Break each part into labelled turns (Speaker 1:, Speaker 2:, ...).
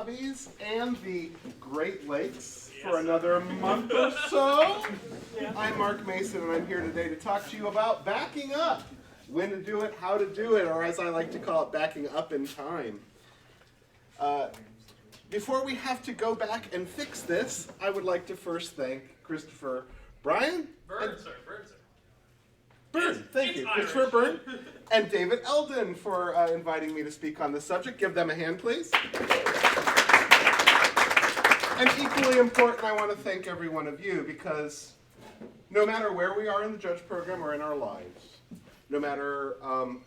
Speaker 1: Hobbies and the Great Lakes for another month or so. I'm Mark Mason, and I'm here today to talk to you about backing up. When to do it, how to do it, or as I like to call it, backing up in time. Before we have to go back and fix this, I would like to first thank Christopher Bryan.
Speaker 2: Byrne,
Speaker 1: Thank you. Christopher Byrne and David Eldon for inviting me to speak on this subject. Give them a hand, please. And equally important, I want to thank every one of you, because no matter where we are in the judge program or in our lives, no matter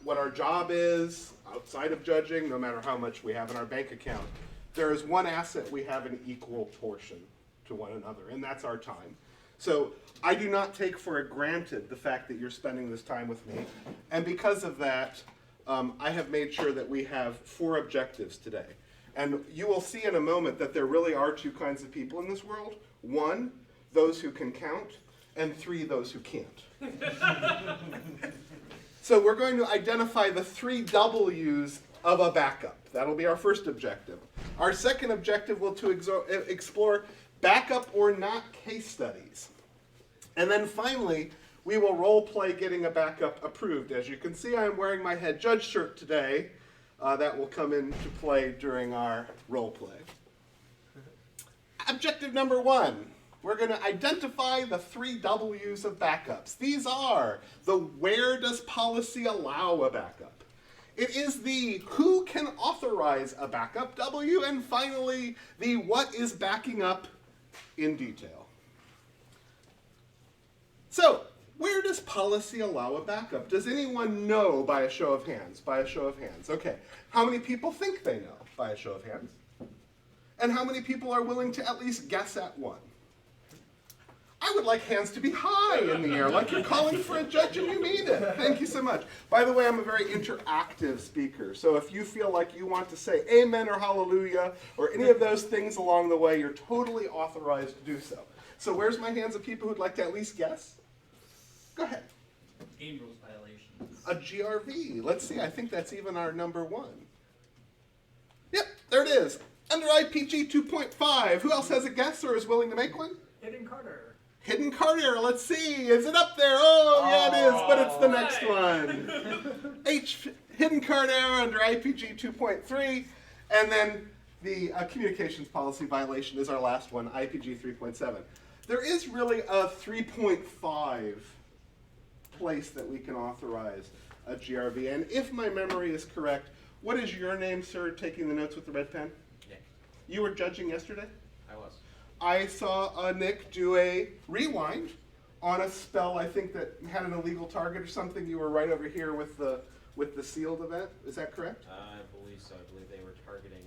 Speaker 1: what our job is outside of judging, no matter how much we have in our bank account, there is one asset we have an equal portion to one another, and that's our time. So I do not take for granted the fact that you're spending this time with me, and because of that, I have made sure that we have 4 objectives today. And you will see in a moment that there really are 2 kinds of people in this world. 1, those who can count, and 3, those who can't. So we're going to identify the 3 W's of a backup. That'll be our first objective. Our second objective will to explore backup or not case studies. And then finally, we will role play getting a backup approved. As you can see, I'm wearing my head judge shirt today. That will come into play during our role play. Objective number 1. We're going to identify the 3 W's of backups. These are the where does policy allow a backup? It is the who can authorize a backup W, and finally the what is backing up in detail. So, where does policy allow a backup? Does anyone know by a show of hands? By a show of hands. Okay. How many people think they know by a show of hands? And how many people are willing to at least guess at one? I would like hands to be high in the air, like you're calling for a judge and you mean it. Thank you so much. By the way, I'm a very interactive speaker, so if you feel like you want to say amen or hallelujah or any of those things along the way, you're totally authorized to do so. So where's my hands of people who'd like to at least guess? Go ahead.
Speaker 2: Game rules violations.
Speaker 1: A GRV. Let's see, I think that's even our number 1. Yep, there it is. Under IPG 2.5. Who else has a guess or is willing to make one?
Speaker 2: Hidden Carter.
Speaker 1: Hidden Carter, let's see. Is it up there? Oh, yeah, it is, but it's the next one. Hidden Carter under IPG 2.3. And then the communications policy violation is our last one, IPG 3.7. There is really a 3.5 place that we can authorize a GRV. And if my memory is correct, what is your name, sir, taking the notes with the red pen?
Speaker 2: Nick.
Speaker 1: You were judging yesterday?
Speaker 2: I was.
Speaker 1: I saw Nick do a rewind on a spell, I think, that had an illegal target or something. You were right over here with the sealed event. Is that correct?
Speaker 3: I believe so. I believe they were targeting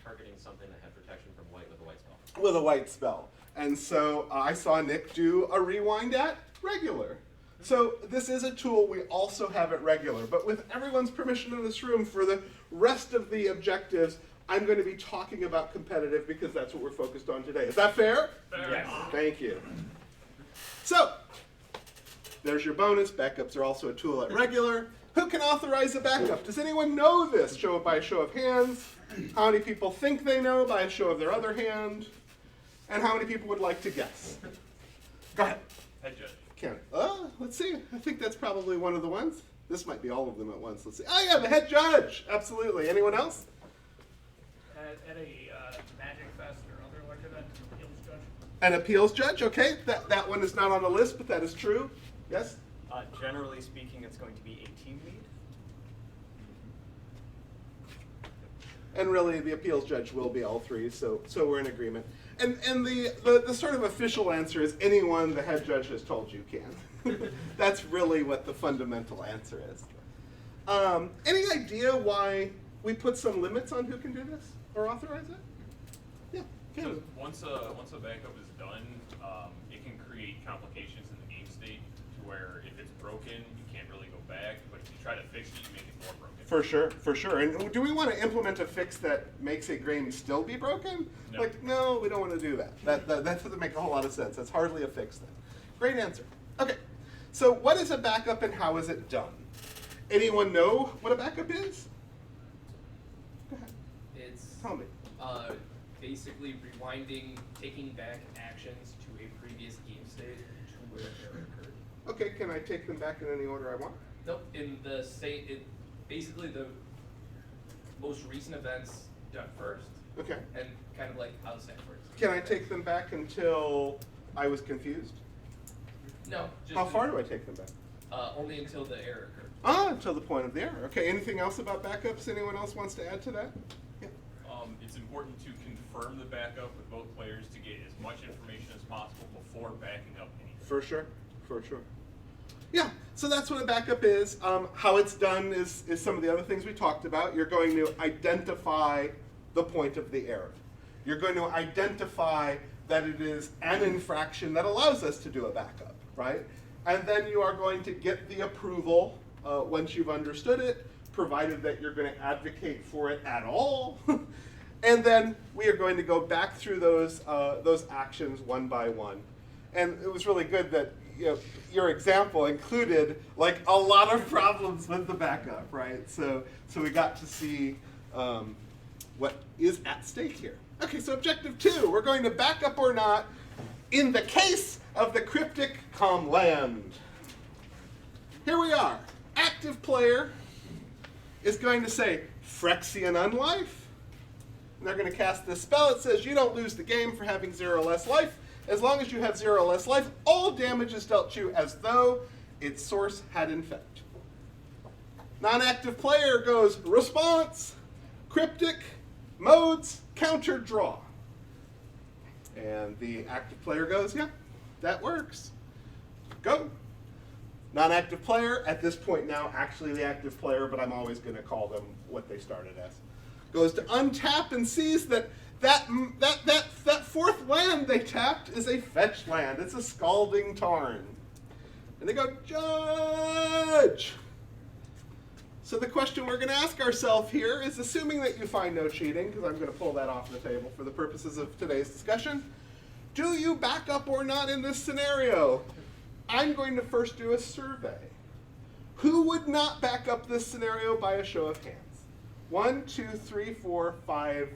Speaker 3: targeting something that had protection from white with a white spell.
Speaker 1: With a white spell. And so I saw Nick do a rewind at regular. So this is a tool we also have at regular. But with everyone's permission in this room, for the rest of the objectives, I'm going to be talking about competitive because that's what we're focused on today. Is that fair?
Speaker 2: Yes.
Speaker 1: Thank you. So, there's your bonus. Backups are also a tool at regular. Who can authorize a backup? Does anyone know this? Show it by a show of hands. How many people think they know by a show of their other hand? And how many people would like to guess? Go ahead.
Speaker 2: Head judge.
Speaker 1: Ken. Let's see. I think that's probably one of the ones. This might be all of them at once. Let's see. Oh yeah, the head judge. Absolutely. Anyone else?
Speaker 4: At a Magic Fest or other like event, appeals judge.
Speaker 1: An appeals judge, okay. That one is not on the list, but that is true. Yes?
Speaker 5: Generally speaking, it's going to be a team lead.
Speaker 1: And really, the appeals judge will be all 3, so we're in agreement. And the sort of official answer is anyone the head judge has told you can. That's really what the fundamental answer is. Any idea why we put some limits on who can do this or authorize it? Yeah.
Speaker 6: So once a backup is done, it can create complications in the game state to where if it's broken, you can't really go back. But if you try to fix it, you make it more broken.
Speaker 1: For sure. And do we want to implement a fix that makes a game still be broken?
Speaker 6: No.
Speaker 1: Like, no, we don't want to do that. That doesn't make a whole lot of sense. That's hardly a fix then. Great answer. Okay, so what is a backup and how is it done? Anyone know what a backup is? Go ahead.
Speaker 3: It's
Speaker 1: Tell me.
Speaker 7: Basically rewinding, taking back actions to a previous game state to where error occurred.
Speaker 1: Okay, can I take them back in any order I want?
Speaker 7: Nope, in the state, basically the most recent events done first,
Speaker 1: Okay.
Speaker 7: and kind of like how the stack works.
Speaker 1: Can I take them back until I was confused?
Speaker 7: No, just
Speaker 1: How far do I take them back?
Speaker 7: only until the error occurred.
Speaker 1: Until the point of the error. Okay, anything else about backups anyone else wants to add to that? Yeah.
Speaker 6: It's important to confirm the backup with both players to get as much information as possible before backing up anything.
Speaker 1: For sure, for sure. Yeah, so that's what a backup is. How it's done is some of the other things we talked about. You're going to identify the point of the error. You're going to identify that it is an infraction that allows us to do a backup, right? And then you are going to get the approval once you've understood it, provided that you're going to advocate for it at all. And then we are going to go back through those actions one by one. And it was really good that your example included like a lot of problems with the backup, right? So we got to see what is at stake here. Okay, so objective 2, we're going to back up or not in the case of the Cryptic Command. Here we are. Active player is going to say Phyrexian Unlife. And they're going to cast this spell. It says you don't lose the game for having 0 less life. As long as you have 0 less life, all damage is dealt to you as though its source had infect. Non-active player goes response, cryptic, modes, counter, draw. And the active player goes, yeah, that works. Go. Non-active player, at this point now, actually the active player, but I'm always going to call them what they started as, goes to untap and sees that fourth land they tapped is a fetch land. It's a Scalding Tarn. And they go, Judge! So the question we're going to ask ourselves here is, assuming that you find no cheating, because I'm going to pull that off the table for the purposes of today's discussion, do you back up or not in this scenario? I'm going to first do a survey. Who would not back up this scenario by a show of hands? 1, 2, 3, 4, 5.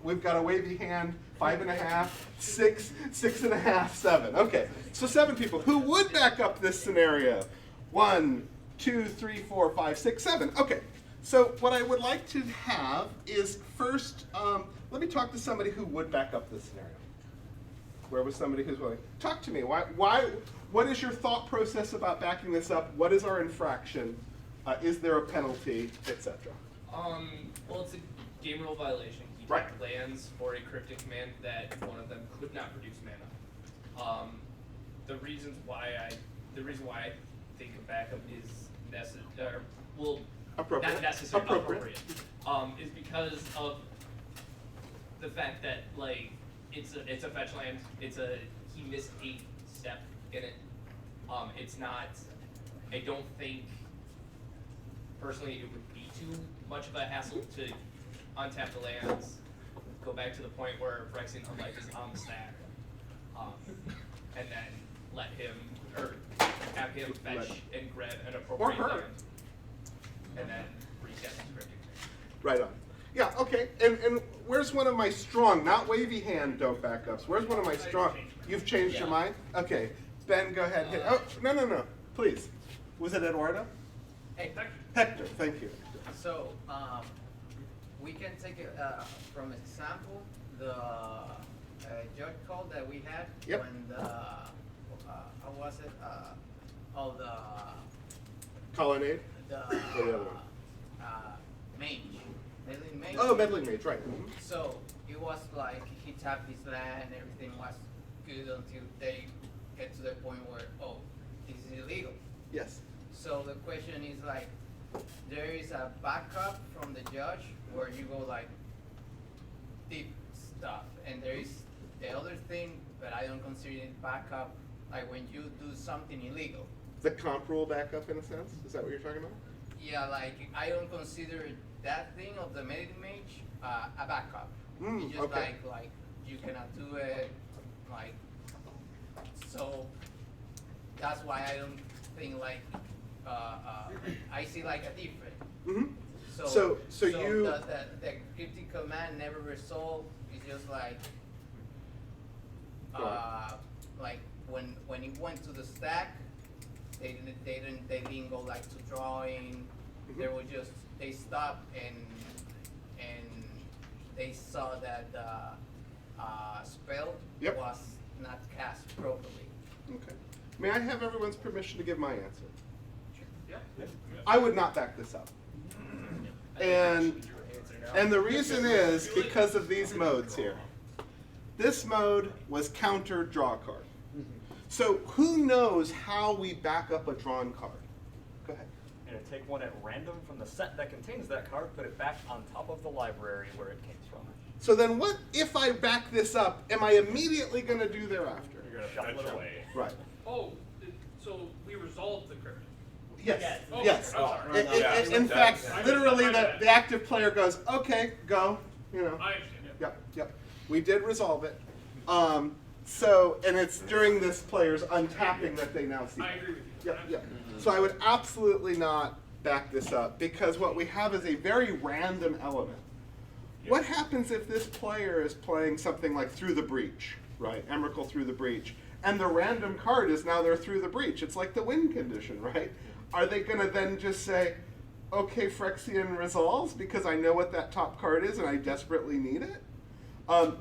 Speaker 1: We've got a wavy hand. 5.5, 6, 6.5, 7. Okay, so 7 people. Who would back up this scenario? 1, 2, 3, 4, 5, 6, 7. Okay, so what I would like to have is first, let me talk to somebody who would back up this scenario. Where was somebody who's willing? Talk to me. Why? What is your thought process about backing this up? What is our infraction? Is there a penalty, etc.?
Speaker 7: Well, it's a game rule violation. He
Speaker 1: Right.
Speaker 7: took lands for a Cryptic Command that one of them could not produce mana. The reason why I think a backup is necessary, well,
Speaker 1: Appropriate.
Speaker 7: not necessary,
Speaker 1: Appropriate.
Speaker 7: is because of the fact that like it's a fetch land. He missed a step in it. It's not. I don't think personally it would be too much of a hassle to untap the lands, go back to the point where Phyrexian Unlife is on the stack, and then let him, or have him fetch and grab an appropriate
Speaker 1: her.
Speaker 7: land, and then recast his Cryptic.
Speaker 1: Right on. Yeah, okay. And where's one of my strong, not wavy hand don't backups? Where's one of my strong? You've changed your mind? Okay. Ben, go ahead. Oh, no. Please. Was it Eduardo?
Speaker 8: Hey,
Speaker 1: Hector, thank you.
Speaker 8: so we can take it from example the judge call that we had
Speaker 1: Yep.
Speaker 8: when the how was it the
Speaker 1: Colonnade?
Speaker 8: the
Speaker 1: Or the other one?
Speaker 8: mage, meddling mage.
Speaker 1: Oh, meddling mage, right. Mhm.
Speaker 8: So it was like he tapped his land, everything was good until they get to the point where this is illegal.
Speaker 1: Yes.
Speaker 8: So the question is like, there is a backup from the judge where you go like deep stuff, and there is the other thing, but I don't consider it backup, like when you do something illegal.
Speaker 1: The comp rule backup in a sense? Is that what you're talking about?
Speaker 8: Yeah, like I don't consider that thing of the meddling mage a backup. It's just
Speaker 1: okay.
Speaker 8: like you cannot do it, like, so that's why I don't think like I see like a difference.
Speaker 1: Mm-hmm. So you-
Speaker 8: the Cryptic Command never resolved. It's just like like when it went to the stack, they didn't go like to drawing. They were just they stopped and they saw that the spell
Speaker 1: Yep.
Speaker 8: was not cast properly.
Speaker 1: Okay. May I have everyone's permission to give my answer?
Speaker 4: Yeah.
Speaker 1: I would not back this up. And the reason is because of these modes here. This mode was counter draw card. So who knows how we back up a drawn card? Go ahead.
Speaker 5: You're gonna take one at random from the set that contains that card, put it back on top of the library where it came from.
Speaker 1: So then what if I back this up, am I immediately going to do thereafter?
Speaker 6: You're gonna
Speaker 5: Shuffle
Speaker 6: fetch
Speaker 5: it
Speaker 6: away.
Speaker 1: Right.
Speaker 4: Oh, so we resolved the cryptic.
Speaker 1: Yes.
Speaker 4: Oh,
Speaker 1: Yes.
Speaker 4: I'm sorry.
Speaker 1: In fact, literally the active player goes, okay, go, you know.
Speaker 4: I understand. Yeah.
Speaker 1: Yep. We did resolve it. So, and it's during this player's untapping that they now see.
Speaker 4: I agree with you.
Speaker 1: Yep. So I would absolutely not back this up because what we have is a very random element. What happens if this player is playing something like Through the Breach, right? Emrakul Through the Breach, and the random card is now they're Through the Breach. It's like the win condition, right? Are they going to then just say, okay, Phyrexian resolves because I know what that top card is and I desperately need it?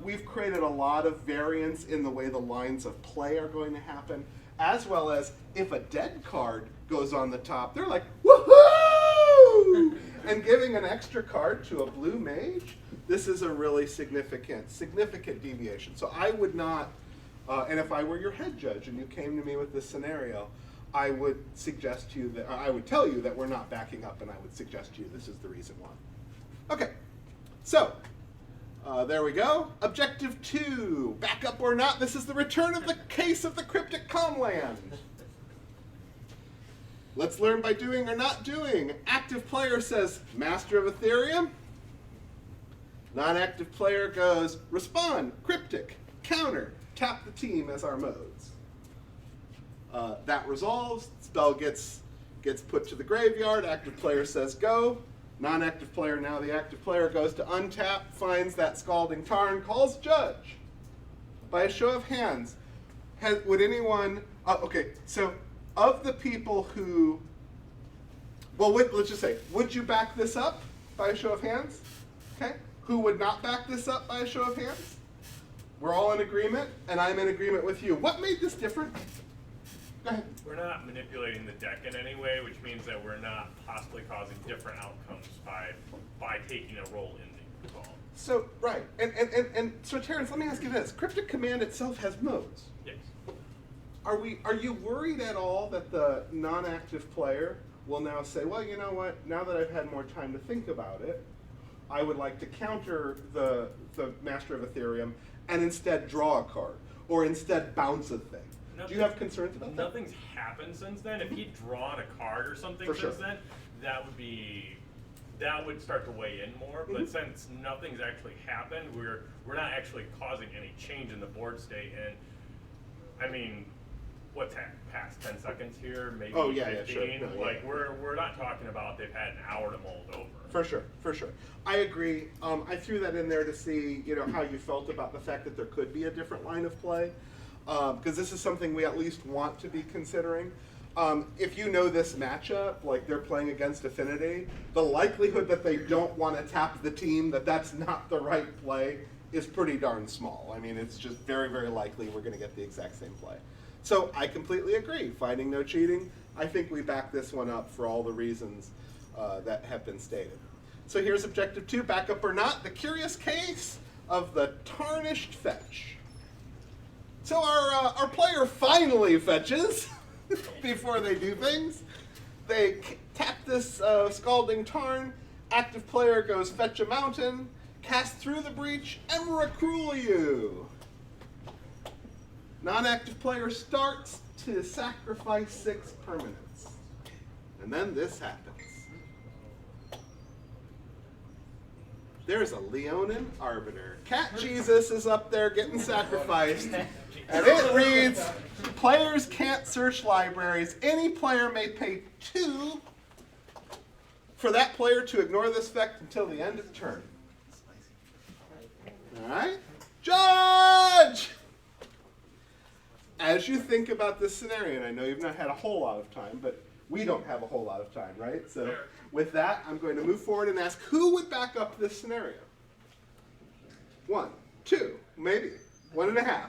Speaker 1: We've created a lot of variance in the way the lines of play are going to happen, as well as if a dead card goes on the top, they're like, woohoo! And giving an extra card to a blue mage, this is a really significant deviation. So I would not, and if I were your head judge and you came to me with this scenario, I would suggest to you that, I would tell you that we're not backing up, and I would suggest to you this is the reason why. Okay, so there we go. Objective 2, back up or not. This is the return of the case of the Cryptic Command. Let's learn by doing or not doing. Active player says Master of Etherium. Non-active player goes respond, cryptic, counter, tap the team as our modes. That resolves. Spell gets put to the graveyard. Active player says go. Non-active player, now the active player, goes to untap, finds that Scalding Tarn, calls judge. By a show of hands, would anyone? Okay, so of the people who, well, let's just say, would you back this up by a show of hands? Okay, who would not back this up by a show of hands? We're all in agreement, and I'm in agreement with you. What made this different? Go ahead.
Speaker 6: We're not manipulating the deck in any way, which means that we're not possibly causing different outcomes by taking a role in the call.
Speaker 1: So, right, and so Terrence, let me ask you this. Cryptic Command itself has modes.
Speaker 6: Yes.
Speaker 1: Are you worried at all that the non-active player will now say, well, you know what, now that I've had more time to think about it, I would like to counter the Master of Ethereum and instead draw a card, or instead bounce a thing? Do you have concerns about that?
Speaker 6: Nothing's happened since then. If he'd drawn a card or something
Speaker 1: For sure.
Speaker 6: since then, that would start to weigh in more. But since nothing's actually happened, we're not actually causing any change in the board state. And I mean, what's past 10 seconds here? Maybe 15.
Speaker 1: Yeah, sure. No,
Speaker 6: like we're not talking about they've had an hour to mold over.
Speaker 1: For sure. I agree. I threw that in there to see, how you felt about the fact that there could be a different line of play, because this is something we at least want to be considering. If you know this matchup, like they're playing against Affinity, the likelihood that they don't want to tap the team, that's not the right play, is pretty darn small. I mean, it's just very, very likely we're going to get the exact same play. So I completely agree. Finding no cheating, I think we back this one up for all the reasons that have been stated. So here's objective 2, back up or not, the curious case of the Tarnished Fetch. So our player finally fetches before they do things. They tap this Scalding Tarn, active player goes fetch a mountain, cast Through the Breach, Emrakul you. Non-active player starts to sacrifice 6 permanents. And then this happens. There's a Leonin Arbiter. Cat Jesus is up there getting sacrificed. And it reads, players can't search libraries. Any player may pay 2 for that player to ignore this effect until the end of the turn. All right? Judge! As you think about this scenario, and I know you've not had a whole lot of time, but we don't have a whole lot of time, right? So with that, I'm going to move forward and ask who would back up this scenario? 1, 2, maybe 1.5,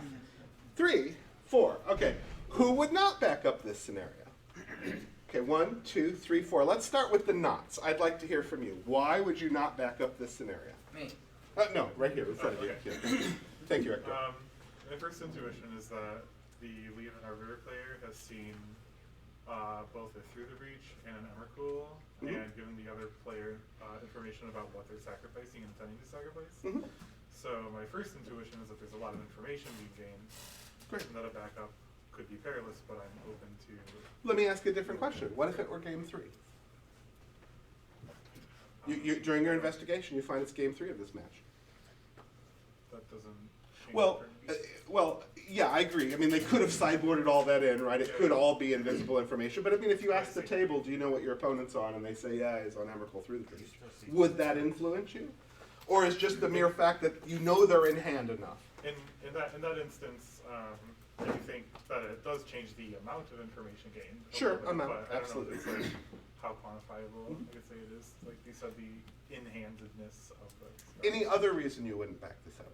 Speaker 1: 3, 4. Okay, who would not back up this scenario? Okay, 1, 2, 3, 4. Let's start with the nots. I'd like to hear from you. Why would you not back up this scenario?
Speaker 8: Me.
Speaker 1: No, right here in front of you. Yeah. Thank you, Hector.
Speaker 9: My first intuition is that the lead and arbiter player has seen both a Through the Breach and an Emrakul, and given the other player information about what they're sacrificing and intending to sacrifice. So my first intuition is that there's a lot of information being gained, and that a backup could be perilous, but I'm open to...
Speaker 1: Let me ask a different question. What if it were game 3? During your investigation, you find it's game 3 of this match.
Speaker 9: That doesn't change
Speaker 1: Well,
Speaker 9: the turn.
Speaker 1: well, yeah, I agree. I mean, they could have sideboarded all that in, right? It could all be invisible information. But I mean, if you ask the table, do you know what your opponent's on? And they say, yeah, he's on Emrakul Through the Breach. Would that influence you? Or is just the mere fact that you know they're in hand enough?
Speaker 9: In that instance, I do think that it does change the amount of information gained. a
Speaker 1: Sure,
Speaker 9: little bit,
Speaker 1: amount,
Speaker 9: but I don't
Speaker 1: absolutely.
Speaker 9: know if it's like how quantifiable I could say it is. Like you said, the in-handedness of the spell.
Speaker 1: Any other reason you wouldn't back this up?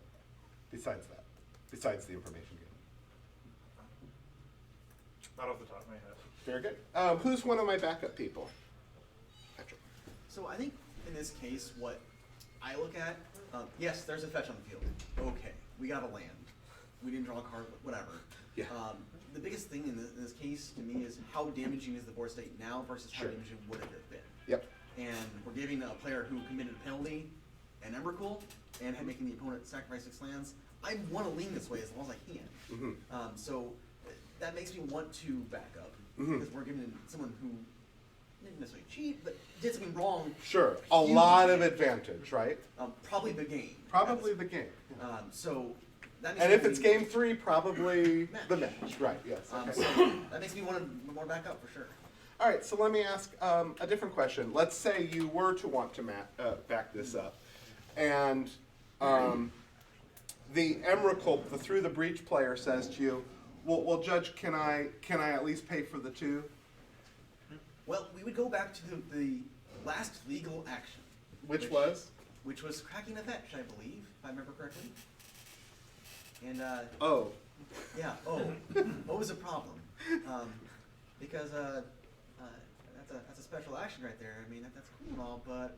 Speaker 1: Besides that? Besides the information game?
Speaker 9: Not off the top of my head.
Speaker 1: Very good. Who's one of my backup people? Patrick.
Speaker 10: So I think in this case, what I look at, yes, there's a fetch on the field. Okay, we got a land. We didn't draw a card, whatever.
Speaker 1: Yeah.
Speaker 10: The biggest thing in this case to me is how damaging is the board state now versus how
Speaker 1: Sure.
Speaker 10: damaging would it have been.
Speaker 1: Yep.
Speaker 10: And we're giving a player who committed a penalty an Emrakul and making the opponent sacrifice 6 lands. I want to lean this way as long as I can. So that makes me want to back up because we're giving someone who didn't necessarily cheat, but did something wrong.
Speaker 1: Sure. A
Speaker 10: Huge
Speaker 1: lot of
Speaker 10: advantage.
Speaker 1: advantage, right?
Speaker 10: Probably the game.
Speaker 1: Probably the game.
Speaker 10: So that makes
Speaker 1: And
Speaker 10: me
Speaker 1: if it's game 3, probably the match. Right, yes. Okay.
Speaker 10: So that makes me want to more back up for sure.
Speaker 1: All right, so let me ask a different question. Let's say you were to want to back this up, and the Emrakul, the Through the Breach player, says to you, "Well, Judge, can I at least pay for the 2?"
Speaker 10: Well, we would go back to the last legal action,
Speaker 1: Which was?
Speaker 10: which was cracking a fetch, I believe, if I remember correctly. And
Speaker 1: Oh.
Speaker 10: yeah, O is a problem because that's a special action right there. I mean, that's cool and all, but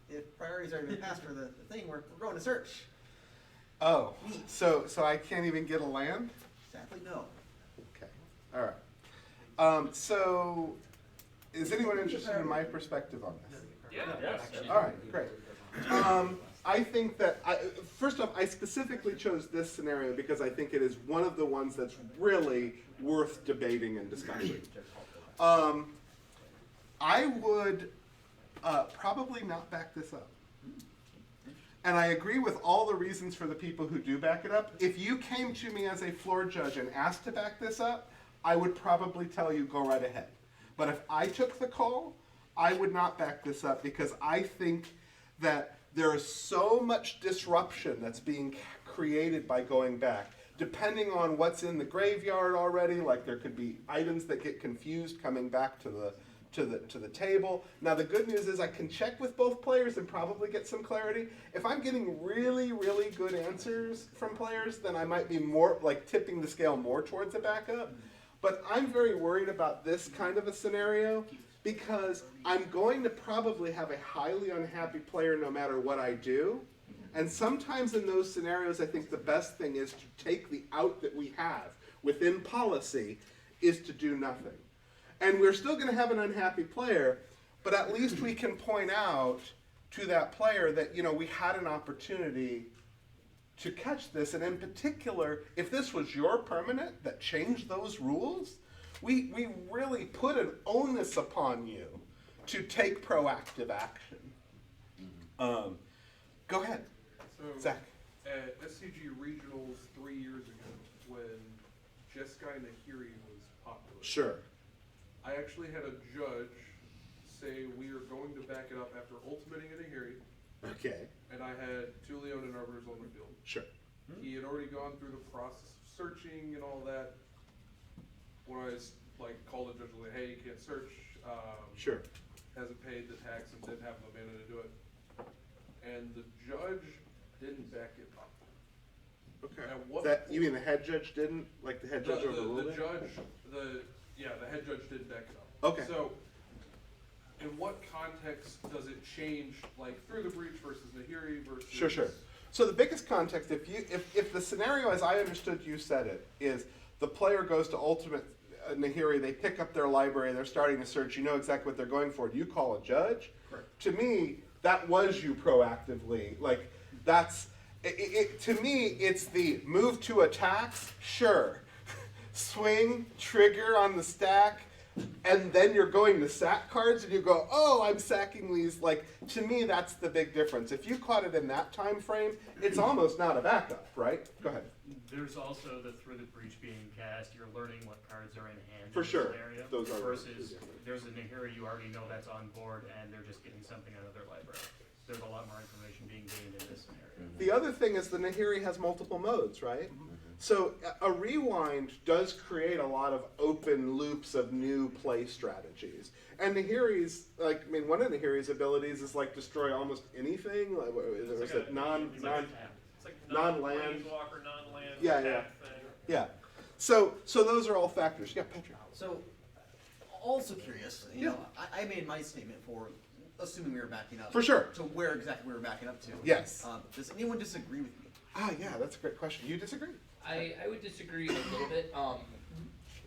Speaker 10: if priorities are even passed for the thing, we're going to search.
Speaker 1: Oh. So I can't even get a land?
Speaker 10: Sadly, no.
Speaker 1: Okay. All right. So is anyone interested in my perspective on this?
Speaker 5: Yes.
Speaker 1: All right, great. I think that, first off, I specifically chose this scenario because I think it is one of the ones that's really worth debating and discussing. I would probably not back this up. And I agree with all the reasons for the people who do back it up. If you came to me as a floor judge and asked to back this up, I would probably tell you go right ahead. But if I took the call, I would not back this up because I think that there is so much disruption that's being created by going back. Depending on what's in the graveyard already, like there could be items that get confused coming back to the table. Now the good news is I can check with both players and probably get some clarity. If I'm getting really, really good answers from players, then I might be more like tipping the scale more towards a backup. But I'm very worried about this kind of a scenario because I'm going to probably have a highly unhappy player no matter what I do. And sometimes in those scenarios, I think the best thing is to take the out that we have within policy is to do nothing. And we're still going to have an unhappy player, but at least we can point out to that player that, you know, we had an opportunity to catch this. And in particular, if this was your permanent that changed those rules, we really put an onus upon you to take proactive action. Go ahead,
Speaker 11: So,
Speaker 1: Zach.
Speaker 11: at SCG Regionals 3 years ago, when Jeskai Nahiri was popular,
Speaker 1: Sure.
Speaker 11: I actually had a judge say we are going to back it up after ultimating a Nahiri,
Speaker 1: Okay.
Speaker 11: and I had 2 Leonin Arbiters on the field.
Speaker 1: Sure.
Speaker 11: He had already gone through the process of searching and all that. When I called the judge, like, hey, you can't search.
Speaker 1: Sure.
Speaker 11: Hasn't paid the tax and didn't have the mana to do it. And the judge didn't back it up.
Speaker 1: Okay.
Speaker 11: At what
Speaker 1: You mean the head judge didn't? Like the head judge overruled
Speaker 11: the
Speaker 1: it?
Speaker 11: judge, the head judge didn't back it up.
Speaker 1: Okay.
Speaker 11: So, in what context does it change, through the breach versus Nahiri versus?
Speaker 1: Sure. So the biggest context, if the scenario as I understood you said it, is the player goes to ultimate Nahiri, they pick up their library, they're starting to search, you know exactly what they're going for. Do you call a judge?
Speaker 11: Correct.
Speaker 1: To me, that was you proactively. To me, it's the move to attacks, sure. Swing, trigger on the stack, and then you're going to sack cards and you go, oh, I'm sacking these. To me, that's the big difference. If you caught it in that time frame, it's almost not a backup, right? Go ahead.
Speaker 12: There's also the through the breach being cast, you're learning what cards are in hand
Speaker 1: For
Speaker 12: in
Speaker 1: sure.
Speaker 12: the scenario.
Speaker 1: Those are
Speaker 12: versus
Speaker 1: different.
Speaker 12: there's a Nahiri you already know that's on board and they're just getting something out of their library. There's a lot more information being gained in this scenario.
Speaker 1: The other thing is the Nahiri has multiple modes, right? So a rewind does create a lot of open loops of new play strategies. And Nahiri's, one of Nahiri's abilities is destroy almost anything.
Speaker 2: It's like
Speaker 1: non-land?
Speaker 2: planeswalker, non-land
Speaker 1: Yeah.
Speaker 2: tap thing.
Speaker 1: Yeah. So those are all factors. Yeah, Patrick.
Speaker 10: So, also curious, I made my statement for assuming we were backing up.
Speaker 1: For sure.
Speaker 10: To where exactly we were backing up to.
Speaker 1: Yes.
Speaker 10: Does anyone disagree with me?
Speaker 1: Yeah, that's a great question. You disagree?
Speaker 7: I would disagree a little bit.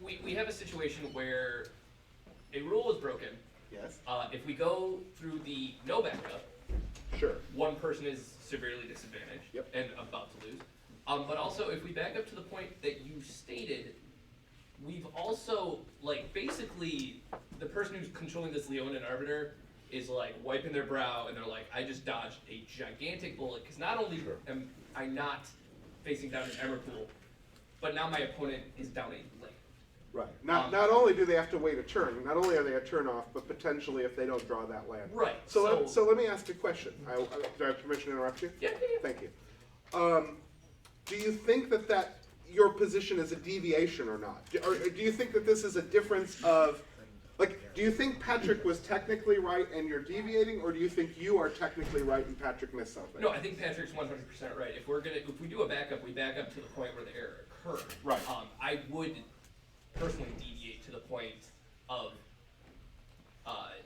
Speaker 7: We have a situation where a rule was broken.
Speaker 1: Yes.
Speaker 7: If we go through the no backup,
Speaker 1: Sure.
Speaker 7: one person is severely disadvantaged
Speaker 1: Yep.
Speaker 7: and about to lose. But also, if we back up to the point that you stated, we've also, basically, the person who's controlling this Leonin Arbiter is, wiping their brow, and they're like, I just dodged a gigantic bullet, because not only am I not facing down an Emrakul, but now my opponent is down a lane.
Speaker 1: Right. Not only do they have to wait a turn, not only are they a turn off, but potentially if they don't draw that land.
Speaker 7: Right.
Speaker 1: So let me ask a question. Do I have permission to interrupt you?
Speaker 7: Yeah.
Speaker 1: Thank you. Do you think that your position is a deviation or not? Or do you think that this is a difference of, do you think Patrick was technically right and you're deviating, or do you think you are technically right and Patrick missed something?
Speaker 7: No, I think Patrick's 100% right. If we do a backup, we back up to the point where the error occurred.
Speaker 1: Right.
Speaker 7: I would personally deviate to the point of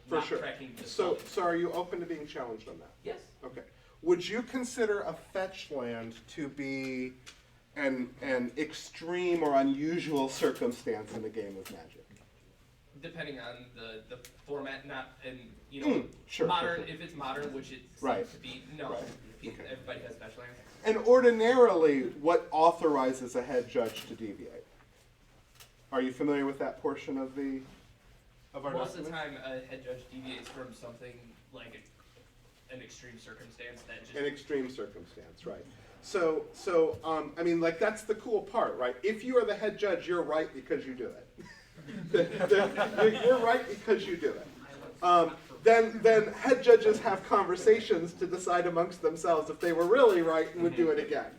Speaker 1: For
Speaker 7: not
Speaker 1: sure.
Speaker 7: tracking the
Speaker 1: So
Speaker 7: spelling.
Speaker 1: are you open to being challenged on that?
Speaker 7: Yes.
Speaker 1: Okay. Would you consider a fetch land to be an extreme or unusual circumstance in a game of Magic?
Speaker 7: Depending on the format, not
Speaker 1: Sure,
Speaker 7: modern.
Speaker 1: sure.
Speaker 7: If it's modern, which it seems
Speaker 1: Right.
Speaker 7: to be, no.
Speaker 1: Right.
Speaker 7: People-
Speaker 1: Okay.
Speaker 7: Everybody has special lands.
Speaker 1: And ordinarily, what authorizes a head judge to deviate? Are you familiar with that portion of our
Speaker 7: Most of the
Speaker 1: document?
Speaker 7: time, a head judge deviates from something like an extreme circumstance that just.
Speaker 1: An extreme circumstance, right? So that's the cool part, right? If you are the head judge, you're right because you do it. You're right because you do it. Then head judges have conversations to decide amongst themselves if they were really right and would do it again.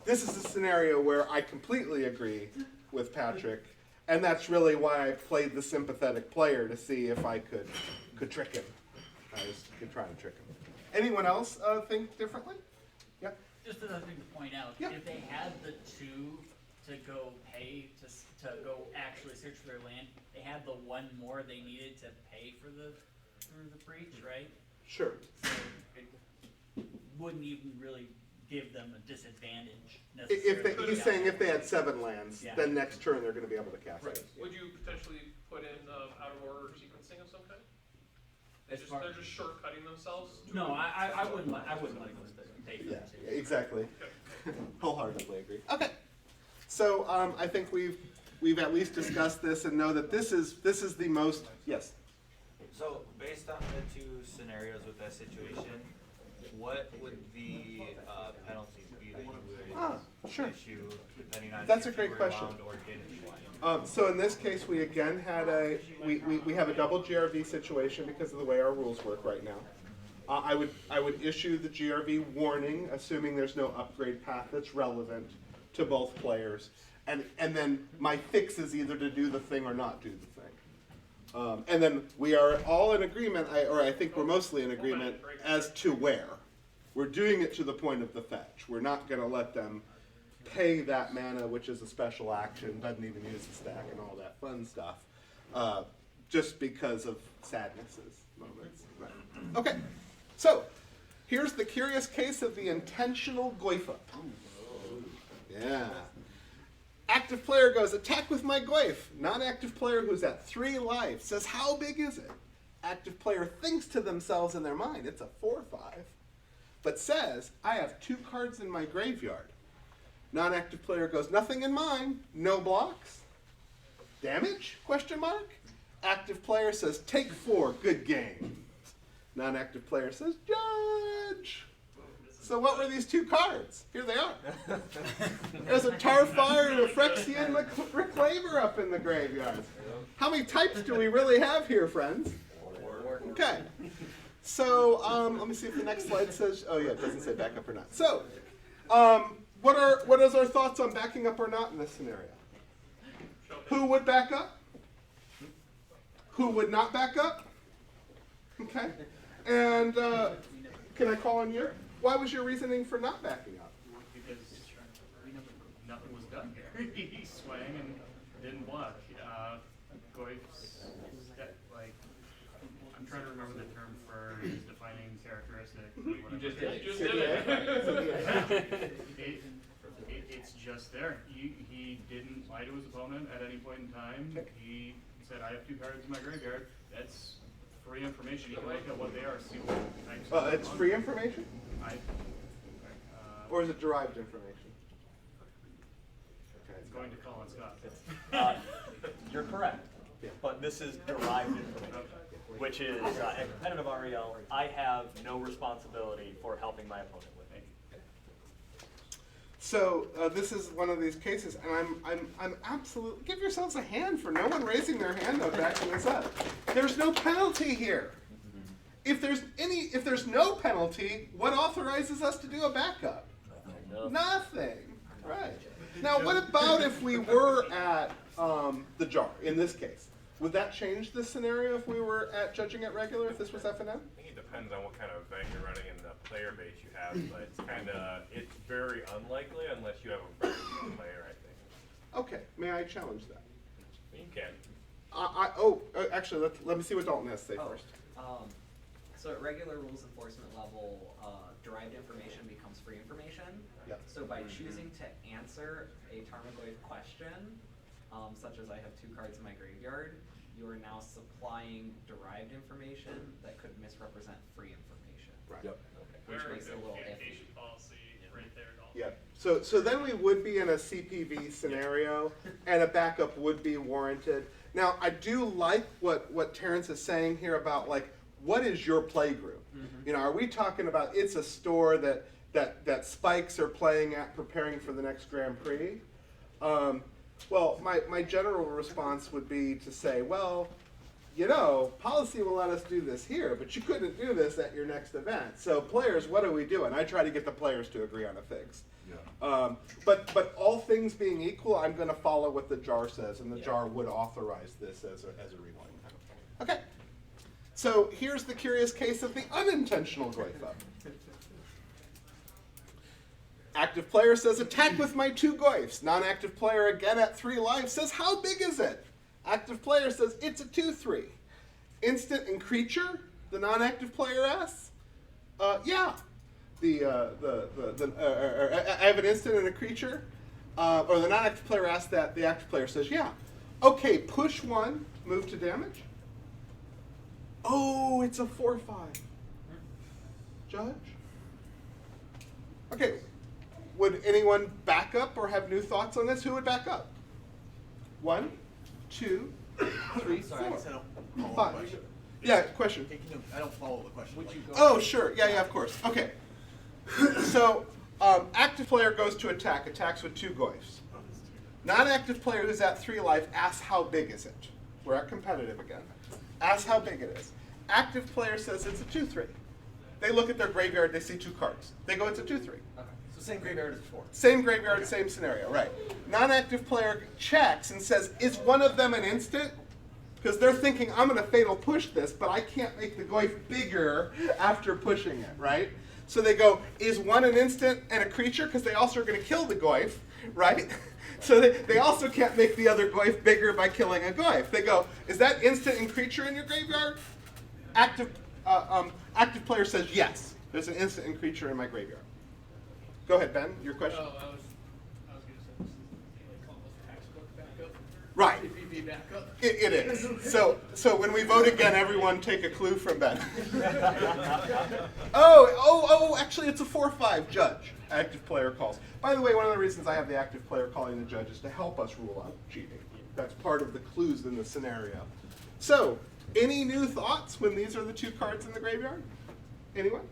Speaker 1: This is a scenario where I completely agree with Patrick, and that's really why I played the sympathetic player to see if I could trick him. I could try and trick him. Anyone else think differently? Yeah.
Speaker 2: Just another thing to point out,
Speaker 1: Yeah.
Speaker 2: if they had the 2 to go pay to go actually search for their land, they had the 1 more they needed to pay for through the breach, right?
Speaker 1: Sure.
Speaker 2: So it wouldn't even really give them a disadvantage
Speaker 1: If
Speaker 2: necessarily.
Speaker 1: he's saying if they had 7 lands,
Speaker 2: Yeah.
Speaker 1: then next turn they're going to be able to cast
Speaker 2: Right.
Speaker 1: it.
Speaker 13: Would you potentially put in out of order sequencing of some kind? They're just shortcutting themselves?
Speaker 2: No, I wouldn't like them to pay for
Speaker 1: Yeah,
Speaker 2: it.
Speaker 1: exactly. Wholeheartedly agree. Okay. So I think we've at least discussed this and know that this is the most. Yes.
Speaker 14: So based on the 2 scenarios with that situation, what would the penalties be that you would
Speaker 1: Sure.
Speaker 14: issue depending on
Speaker 1: That's
Speaker 14: if
Speaker 1: a great
Speaker 14: you were
Speaker 1: question.
Speaker 14: allowed or didn't?
Speaker 1: So in this case, we again had we have a double GRV situation because of the way our rules work right now. I would issue the GRV warning, assuming there's no upgrade path that's relevant to both players, and then my fix is either to do the thing or not do the thing. And then we are all in agreement, or I think we're mostly in agreement as to where. We're doing it to the point of the fetch. We're not going to let them pay that mana, which is a special action, doesn't even use the stack and all that fun stuff, just because of sadnesses moments. Right. Okay, so here's the curious case of the intentional Goyfa. Yeah. Active player goes, attack with my Goyf. Non-active player who's at 3 life says, how big is it? Active player thinks to themselves in their mind, it's a 4/5, but says, I have 2 cards in my graveyard. Non-active player goes, nothing in mine, no blocks. Damage? Question mark. Active player says, take 4, good game. Non-active player says, judge. So what were these 2 cards? Here they are. There's a Tarfire and a Phyrexian Reclaimer up in the graveyard. How many types do we really have here, friends? 4. Okay. So let me see if the next slide says, oh yeah, it doesn't say back up or not. So what is our thoughts on backing up or not in this scenario? Who would back up? Who would not back up? Okay. And can I call on you? Why was your reasoning for not backing up?
Speaker 12: Because nothing was done here. He swang and didn't block. Goyf's, like, I'm trying to remember the term for his defining characteristic.
Speaker 7: You just did it.
Speaker 13: You just did it.
Speaker 12: It's just there. He didn't lie to his opponent at any point in time. He said, I have 2 cards in my graveyard. That's free information. You can look at what they are, see what types.
Speaker 1: It's free information? Or is it derived information?
Speaker 12: Okay, it's going to Colin Scott.
Speaker 5: You're correct, but this is derived information, which is, in competitive REL, I have no responsibility for helping my opponent with it.
Speaker 1: So this is one of these cases, and I'm absolutely, give yourselves a hand for no one raising their hand though backing this up. There's no penalty here. If there's no penalty, what authorizes us to do a backup? Nothing. Right. Now, what about if we were at the jar in this case? Would that change the scenario if we were at judging at regular? If this was FNM?
Speaker 6: I think it depends on what kind of event you're running and the player base you have, but it's very unlikely unless you have a very good player, I think.
Speaker 1: Okay. May I challenge that?
Speaker 6: You can.
Speaker 1: Actually, let me see what Dalton has to say first.
Speaker 15: So at regular rules enforcement level, derived information becomes free information.
Speaker 1: Yep.
Speaker 15: So by choosing to answer a Tarmogoyf question, such as I have 2 cards in my graveyard, you are now supplying derived information that could misrepresent free information.
Speaker 1: Right.
Speaker 6: Yep.
Speaker 15: Which
Speaker 13: Very
Speaker 15: makes it a
Speaker 13: good
Speaker 15: little
Speaker 13: communication
Speaker 15: iffy.
Speaker 13: policy right there, Dalton.
Speaker 1: Yeah. So then we would be in a CPV scenario, and a backup would be warranted. Now, I do like what Terrence is saying here about, like, what is your play group? Mm-hmm. You know, are we talking about it's a store that Spikes are playing at, preparing for the next Grand Prix? Well, my general response would be to say, well, you know, policy will let us do this here, but you couldn't do this at your next event. So players, what are we doing? I try to get the players to agree on a fix. Yeah. But all things being equal, I'm going to follow what the jar says, and the jar would authorize this as a rewind. Okay. So here's the curious case of the unintentional Goyfa. Active player says, attack with my 2 Goyfs. Non-active player, again at 3 life, says, how big is it? Active player says, it's a 2/3. Instant and creature, the non-active player asks. Yeah. I have an instant and a creature. Or the non-active player asks that, the active player says, yeah. Okay, push 1, move to damage. Oh, it's a 4/5. Judge? Okay. Would anyone back up or have new thoughts on this? Who would back up? 1, 2, 3, 4, 5. Yeah, question.
Speaker 10: I don't follow the question.
Speaker 15: Would you go?
Speaker 1: Oh, sure. Yeah, of course. Okay. So, active player goes to attack. Attacks with 2 Goyfs. Non-active player who's at 3 life asks how big is it? We're at competitive again. Asks how big it is. Active player says it's a 2/3. They look at their graveyard, they see 2 cards. They go, it's a 2/3.
Speaker 10: Okay. So same graveyard as before.
Speaker 1: Same graveyard, same scenario, right. Non-active player checks and says, is one of them an instant? Because they're thinking, I'm going to fatal push this, but I can't make the Goyf bigger after pushing it, right? So they go, is one an instant and a creature? Because they also are going to kill the Goyf, right? So they also can't make the other Goyf bigger by killing a Goyf. They go, is that instant and creature in your graveyard? Active player says, yes, there's an instant and creature in my graveyard. Go ahead, Ben, your question?
Speaker 4: Oh, I was gonna say, this is like almost textbook backup.
Speaker 1: Right.
Speaker 4: CPV backup.
Speaker 1: It is. So when we vote again, everyone take a clue from Ben. Actually, it's a 4/5 judge. Active player calls. By the way, one of the reasons I have the active player calling the judge is to help us rule out cheating. That's part of the clues in the scenario. So, any new thoughts when these are the 2 cards in the graveyard? Anyone?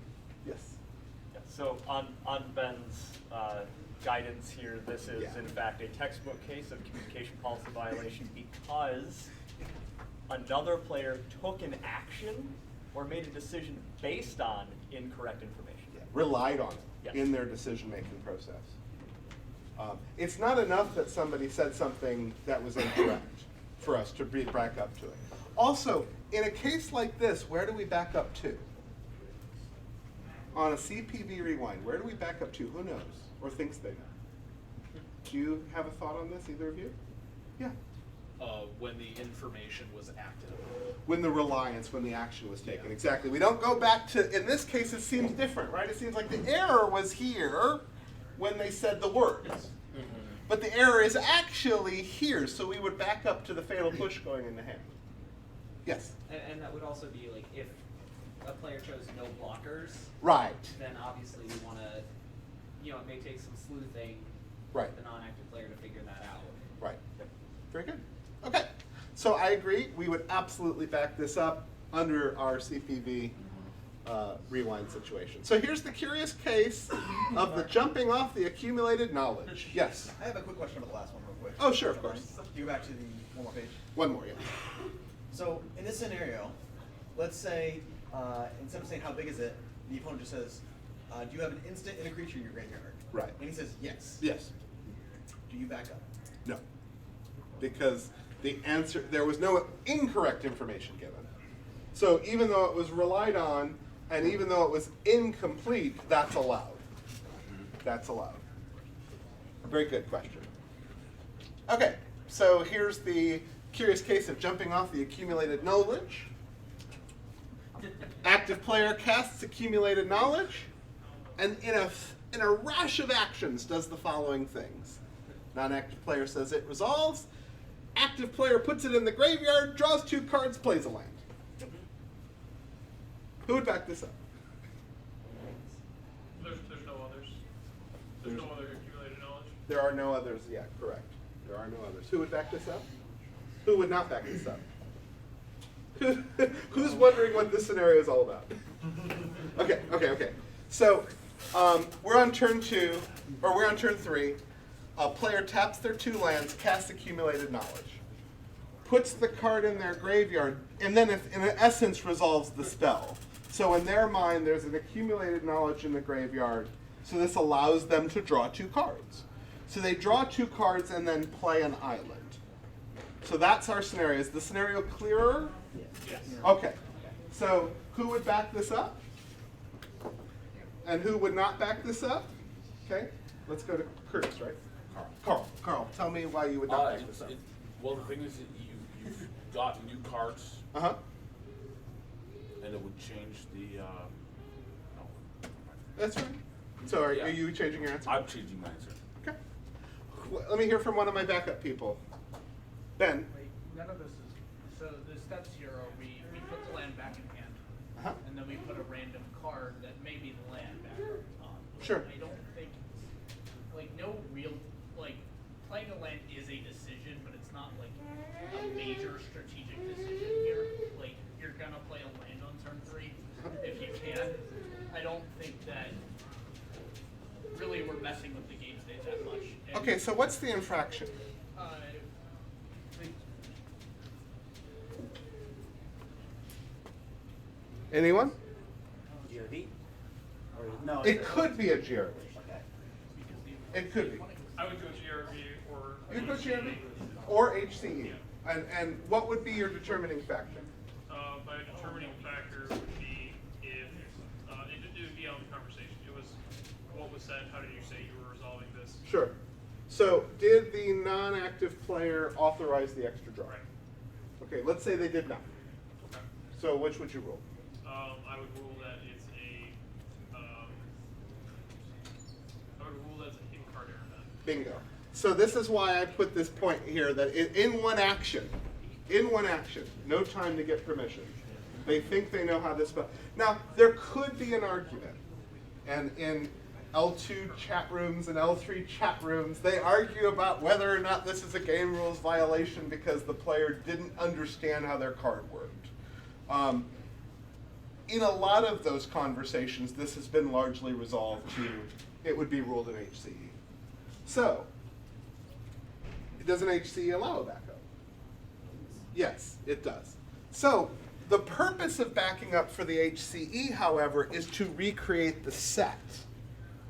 Speaker 1: Yes.
Speaker 5: Yeah, so on Ben's guidance here, this is in fact a textbook case of communication policy violation because another player took an action or made a decision based on incorrect information.
Speaker 1: Yeah. Relied on it
Speaker 5: Yes.
Speaker 1: in their decision-making process. It's not enough that somebody said something that was incorrect for us to back up to it. Also, in a case like this, where do we back up to? On a CPV rewind, where do we back up to? Who knows? Or thinks they know? Do you have a thought on this, either of you? Yeah.
Speaker 16: When the information was active.
Speaker 1: When the reliance, when the action was taken. Exactly. We don't go back to, in this case, it seems different, right? It seems like the error was here when they said the words. But the error is actually here, so we would back up to the fatal push going in the hand. Yes?
Speaker 15: And that would also be like if a player chose no blockers.
Speaker 1: Right.
Speaker 15: Then obviously we want to, it may take some sleuthing.
Speaker 1: Right.
Speaker 15: The non-active player to figure that out.
Speaker 1: Right. Very good. Okay. So I agree. We would absolutely back this up under our CPV rewind situation. So here's the curious case of the jumping off the accumulated knowledge. Yes?
Speaker 10: I have a quick question about the last one real quick.
Speaker 1: Oh, sure, of course.
Speaker 10: Can you go back to the one more page?
Speaker 1: One more, yeah.
Speaker 10: So in this scenario, let's say, instead of saying how big is it, the opponent just says, do you have an instant and a creature in your graveyard?
Speaker 1: Right.
Speaker 10: And he says yes.
Speaker 1: Yes.
Speaker 10: Do you back up?
Speaker 1: No. Because the answer, there was no incorrect information given. So even though it was relied on, and even though it was incomplete, that's allowed. That's allowed. Very good question. Okay, so here's the curious case of jumping off the accumulated knowledge. Active player casts accumulated knowledge, and in a rash of actions does the following things. Non-active player says it resolves. Active player puts it in the graveyard, draws 2 cards, plays a land. Who would back this up?
Speaker 13: There's no others. There's no other accumulated knowledge.
Speaker 1: There are no others yet, correct. There are no others. Who would back this up? Who would not back this up? Who's wondering what this scenario is all about? Okay. So we're on turn 2, or we're on turn 3. A player taps their 2 lands, casts accumulated knowledge, puts the card in their graveyard, and then in essence resolves the spell. So in their mind, there's an accumulated knowledge in the graveyard, so this allows them to draw 2 cards. So they draw 2 cards and then play an island. So that's our scenario. Is the scenario clearer?
Speaker 13: Yes.
Speaker 1: Okay. So who would back this up? And who would not back this up? Okay. Let's go to Curtis, right? Carl, tell me why you would not back this up.
Speaker 16: Well, the thing is that you've got new cards.
Speaker 1: Uh-huh.
Speaker 16: And it would change the,
Speaker 1: That's right. So are you changing your answer?
Speaker 16: I'm changing my answer.
Speaker 1: Okay. Let me hear from one of my backup people. Ben.
Speaker 4: Wait, none of this is, so the steps here are we put the land back in hand, and then we put a random card that may be the land back on top.
Speaker 1: Sure.
Speaker 4: I don't think, no real, playing a land is a decision, but it's not a major strategic decision here. You're gonna play a land on turn 3 if you can. I don't think that really we're messing with the game state that much. And
Speaker 1: Okay, so what's the infraction? Anyone?
Speaker 17: GRV? Or no?
Speaker 1: It could be a GRV.
Speaker 17: Okay.
Speaker 1: It could be.
Speaker 13: I would go GRV or.
Speaker 1: You could go GRV or HCE. And what would be your determining factor?
Speaker 13: My determining factor would be if it would be on the conversation. It was what was said. How did you say you were resolving this?
Speaker 1: Sure. So, did the non-active player authorize the extra draw?
Speaker 13: Right.
Speaker 1: Okay, let's say they did not.
Speaker 13: Okay.
Speaker 1: So, which would you rule?
Speaker 13: I would rule that it's a. I would rule that it's a hidden card error then.
Speaker 1: Bingo. So this is why I put this point here that in one action, no time to get permission. They think they know how this spell. Now, there could be an argument, and in L2 chat rooms and L3 chat rooms, they argue about whether or not this is a game rules violation because the player didn't understand how their card worked. In a lot of those conversations, this has been largely resolved to it would be ruled in HCE. So, does an HCE allow a backup? Yes, it does. So, the purpose of backing up for the HCE, however, is to recreate the set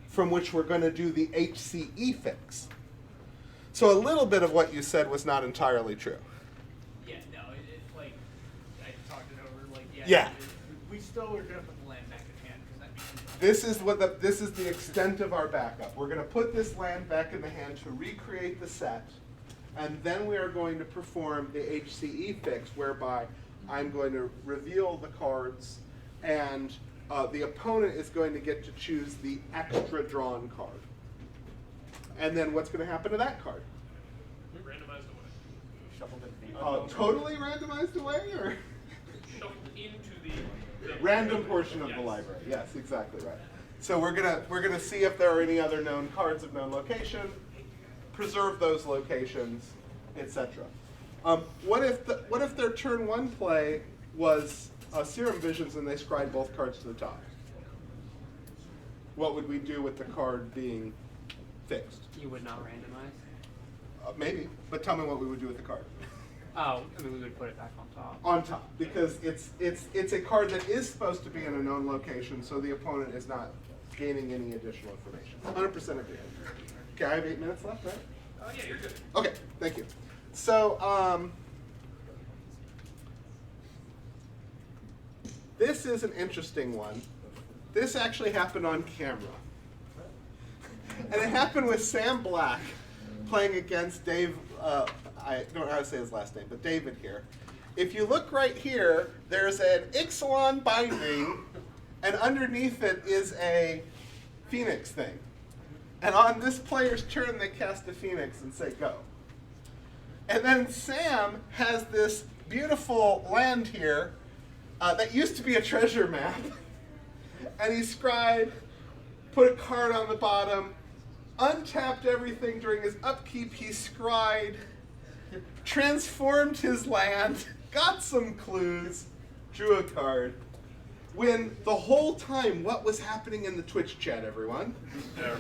Speaker 1: from which we're going to do the HCE fix. So a little bit of what you said was not entirely true.
Speaker 4: Yeah, no, like, I talked it over, like,
Speaker 1: Yeah.
Speaker 4: We still are gonna put the land back in hand, because that becomes.
Speaker 1: This is the extent of our backup. We're going to put this land back in the hand to recreate the set, and then we are going to perform the HCE fix, whereby I'm going to reveal the cards, and the opponent is going to get to choose the extra drawn card. And then what's going to happen to that card?
Speaker 13: Randomized away.
Speaker 5: Shuffled into the
Speaker 1: Totally randomized away, or?
Speaker 13: Shuffled into the
Speaker 1: Random portion of the library. Yes, exactly right. So we're gonna see if there are any other known cards of known location, preserve those locations, etc. What if their turn one play was Serum Visions and they scried both cards to the top? What would we do with the card being fixed?
Speaker 18: You would not randomize?
Speaker 1: Maybe, but tell me what we would do with the card.
Speaker 18: Oh, I mean, we would put it back on top.
Speaker 1: On top, because it's a card that is supposed to be in a known location, so the opponent is not gaining any additional information. 100% agree. Okay, I have 8 minutes left, right?
Speaker 13: Oh yeah, you're good.
Speaker 1: Okay, thank you. So, this is an interesting one. This actually happened on camera. And it happened with Sam Black playing against Dave, I don't know how to say his last name, but David here. If you look right here, there's an Ixalan binding, and underneath it is a Phoenix thing. And on this player's turn, they cast a Phoenix and say, go. And then Sam has this beautiful land here that used to be a treasure map. And he scried, put a card on the bottom, untapped everything during his upkeep. He scried, transformed his land, got some clues, drew a card. When the whole time, what was happening in the Twitch chat, everyone? They're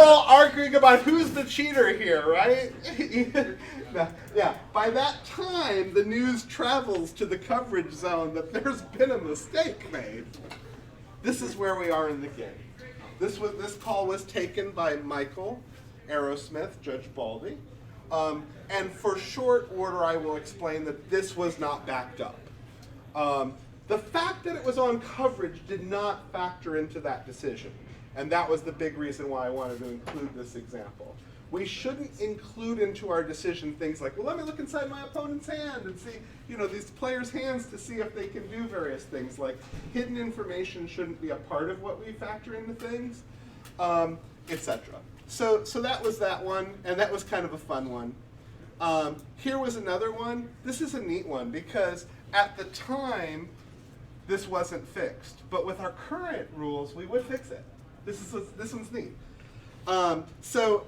Speaker 1: all arguing about who's the cheater here, right? Yeah. By that time, the news travels to the coverage zone that there's been a mistake made. This is where we are in the game. This call was taken by Michael Aerosmith, Judge Baldy. And for short order, I will explain that this was not backed up. The fact that it was on coverage did not factor into that decision. And that was the big reason why I wanted to include this example. We shouldn't include into our decision things like, well, let me look inside my opponent's hand and see, these players' hands to see if they can do various things. Like, hidden information shouldn't be a part of what we factor into things, etc. So that was that one, and that was kind of a fun one. Here was another one. This is a neat one because at the time, this wasn't fixed. But with our current rules, we would fix it. This one's neat. So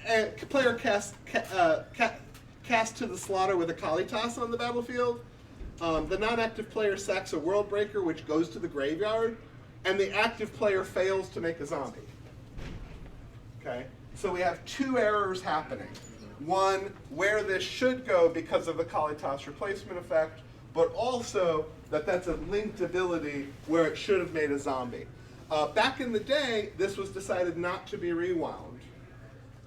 Speaker 1: a player cast to the slaughter with a Kalitas on the battlefield. The non-active player sacks a World Breaker, which goes to the graveyard, and the active player fails to make a zombie. Okay, so we have two errors happening. One, where this should go because of the Kalitas replacement effect, but also that that's a linked ability where it should have made a zombie. Back in the day, this was decided not to be rewound.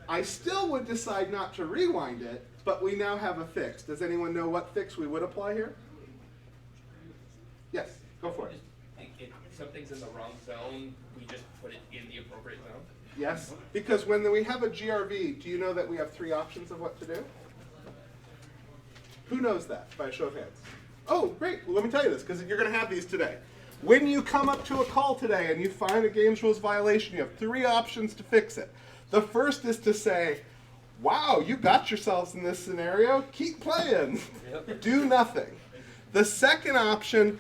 Speaker 1: I still would decide not to rewind it, but we now have a fix. Does anyone know what fix we would apply here? Yes, go for it.
Speaker 7: If something's in the wrong zone, we just put it in the appropriate zone.
Speaker 1: Yes, because when we have a GRV, do you know that we have 3 options of what to do? Who knows that, by a show of hands? Oh, great. Well, let me tell you this, because you're going to have these today. When you come up to a call today and you find a games rules violation, you have 3 options to fix it. The first is to say, wow, you got yourselves in this scenario. Keep playing. Yep. Do nothing. The second option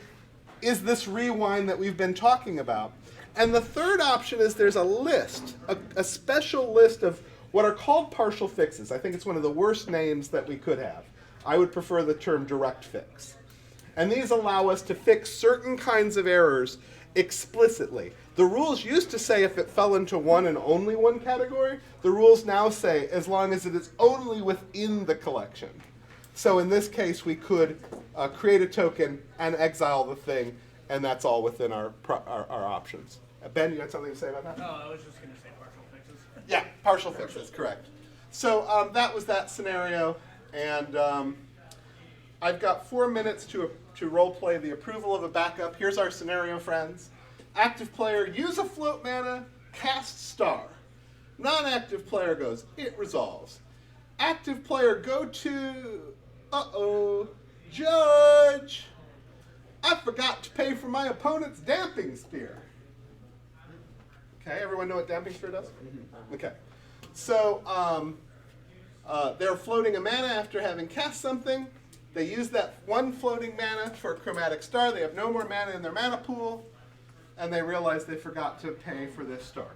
Speaker 1: is this rewind that we've been talking about. And the third option is there's a list, a special list of what are called partial fixes. I think it's one of the worst names that we could have. I would prefer the term direct fix. And these allow us to fix certain kinds of errors explicitly. The rules used to say if it fell into one and only one category. The rules now say as long as it is only within the collection. So in this case, we could create a token and exile the thing, and that's all within our options. Ben, you had something to say about that?
Speaker 4: No, I was just going to say partial fixes.
Speaker 1: Yeah, partial fixes, correct. So that was that scenario, and I've got 4 minutes to role play the approval of a backup. Here's our scenario, friends. Active player, use a float mana, cast star. Non-active player goes, it resolves. Active player, go to, judge. I forgot to pay for my opponent's damping spear. Okay, everyone know what damping spear does? Okay. So they're floating a mana after having cast something. They use that one floating mana for a chromatic star. They have no more mana in their mana pool, and they realize they forgot to pay for this star.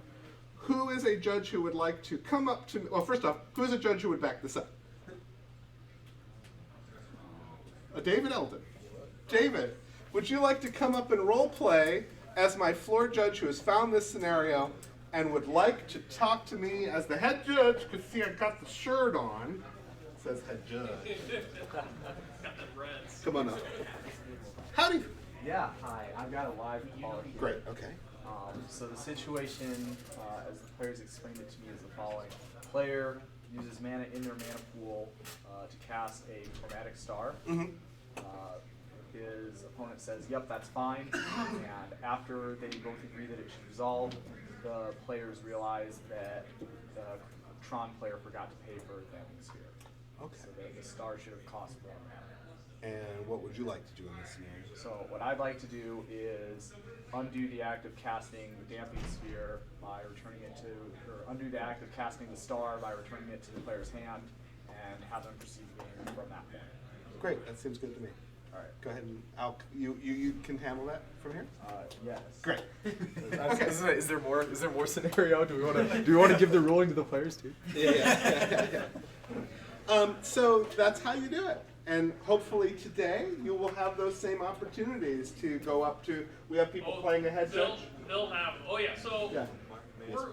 Speaker 1: Who is a judge who would like to come up to me? Well, first off, who is a judge who would back this up? David Eldon. David, would you like to come up and role play as my floor judge who has found this scenario and would like to talk to me as the head judge? Because see, I got the shirt on. It says head judge. Come on up. Howdy.
Speaker 19: Yeah, hi. I've got a live call here.
Speaker 1: Great, okay.
Speaker 19: So the situation, as the players explained it to me, is the following. Player uses mana in their mana pool to cast a chromatic star.
Speaker 1: Mm-hmm.
Speaker 19: His opponent says, yep, that's fine. And after they both agree that it should resolve, the players realize that the Tron player forgot to pay for the damping sphere.
Speaker 1: Okay.
Speaker 19: So the star should have cost more mana.
Speaker 1: And what would you like to do in this scenario?
Speaker 19: So what I'd like to do is undo the act of casting the damping sphere by returning it to, or undo the act of casting the star by returning it to the player's hand, and have them proceed the game from that point.
Speaker 1: Great, that seems good to me.
Speaker 19: All right.
Speaker 1: Go ahead and you can handle that from here?
Speaker 19: Yes.
Speaker 1: Great.
Speaker 19: Okay. Is there more scenario? Do we want to give the ruling to the players too?
Speaker 1: Yeah. So that's how you do it. And hopefully today you will have those same opportunities to go up to. We have people playing a head judge.
Speaker 13: They'll have. Oh yeah. So
Speaker 1: yeah.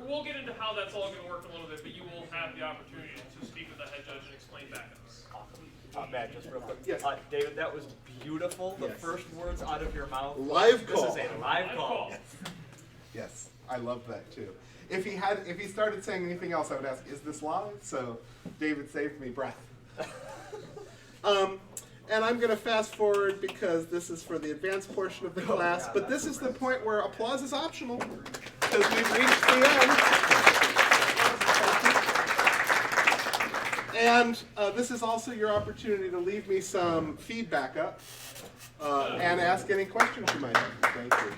Speaker 13: We'll get into how that's all going to work a little bit, but you will have the opportunity to speak with the head judge and explain backups.
Speaker 5: Matt, just real quick.
Speaker 1: Yes.
Speaker 5: David, that was beautiful. The first words out of your mouth.
Speaker 1: Live call.
Speaker 5: This is a live call.
Speaker 1: Yes, I love that too. If he started saying anything else, I would ask, is this live? So David saved me breath. And I'm going to fast forward because this is for the advanced portion of the class, but this is the point where applause is optional because we've reached the end. And this is also your opportunity to leave me some feedback up and ask any questions you might have. Thank you.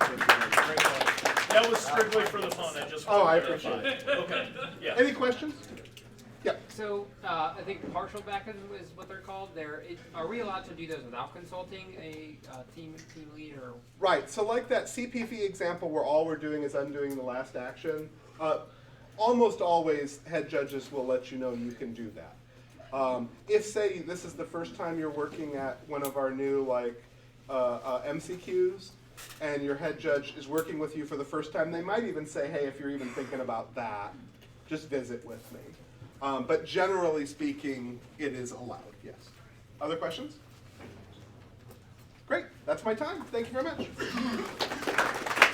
Speaker 13: That was strictly for the fun.
Speaker 1: I appreciate it.
Speaker 13: Okay. Yeah.
Speaker 1: Any questions? Yeah.
Speaker 18: So I think partial backups is what they're called. Are we allowed to do those without consulting a team lead or?
Speaker 1: Right. So like that CPV example where all we're doing is undoing the last action, almost always head judges will let you know you can do that. If say this is the first time you're working at one of our new MCQs, and your head judge is working with you for the first time, they might even say, hey, if you're even thinking about that, just visit with me. But generally speaking, it is allowed, yes. Other questions? Great, that's my time. Thank you very much.